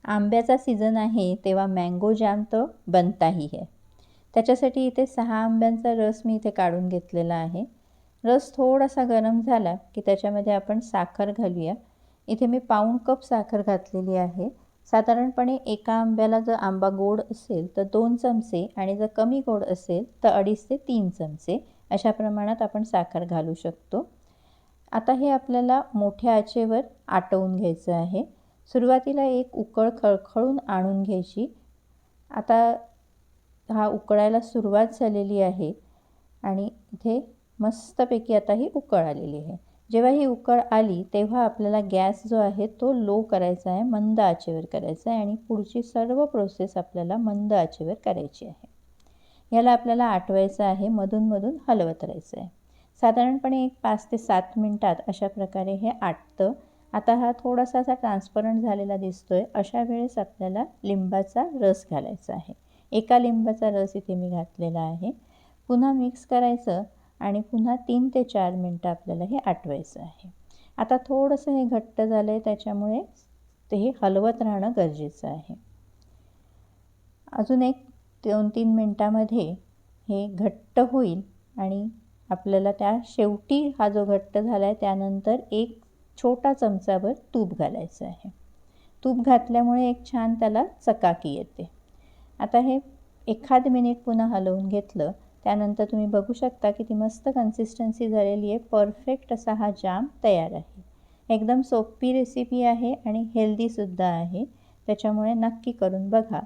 आंब्याचा सीझन आहे तेव्हा मँगो जॅम तो बनता ही है. त्याच्यासाठी इथे 6 आंब्यांचा रस मी इथे काढून घेतलेला आहे. रस थोडासा गरम झाला की त्याच्यामध्ये आपण साखर घालूया. इथे मी पाऊण कप साखर घातलेली आहे. साधारणपणे एका आंब्याला जर आंबा गोड असेल तर 2 चमचे आणि जर कमी गोड असेल तर 2.5 ते 3 चमचे अशा प्रमाणात आपण साखर घालू शकतो. आता हे आपल्याला मोठ्या आचेवर आटवून घ्यायचं आहे. सुरुवातीला एक उकळ खळखळून आणून घ्यायची. आता हा उकळायला सुरुवात झालेली आहे आणि इथे मस्तपैकी आता ही उकळ आलेली आहे. जेव्हा ही उकळ आली तेव्हा आपल्याला गॅस जो आहे तो लो करायचा आहे, मंद आचेवर करायचा आहे आणि पुढची सर्व प्रोसेस आपल्याला मंद आचेवर करायची आहे. याला आपल्याला आटवायचं आहे, मधून हलवत राहायचं आहे. साधारणपणे एक 5 ते 7 मिनिटात अशा प्रकारे हे आटतं. आता हा थोडासा असा ट्रान्सपरंट झालेला दिसतोय. अशा वेळेस आपल्याला लिंबाचा रस घालायचा आहे. एका लिंबाचा रस इथे मी घातलेला आहे. पुन्हा मिक्स करायचं आणि पुन्हा 3 ते 4 मिनिटं आपल्याला हे आटवायचं आहे. आता थोडंसं हे घट्ट झालं आहे त्याच्यामुळे ते हे हलवत राहणं गरजेचं आहे. अजून एक 2-3 मिनिटामध्ये हे घट्ट होईल आणि आपल्याला त्या शेवटी हा जो घट्ट झाला आहे त्यानंतर एक छोटा चमचाभर तूप घालायचं आहे. तूप घातल्यामुळे एक छान त्याला चकाकी येते. आता हे एखाद मिनिट पुन्हा हलवून घेतलं त्यानंतर तुम्ही बघू शकता की ती मस्त कन्सिस्टन्सी झालेली आहे. परफेक्ट असा हा जाम तयार आहे. एकदम सोपी रेसिपी आहे आणि हेल्दीसुद्धा आहे. त्याच्यामुळे नक्की करून बघा.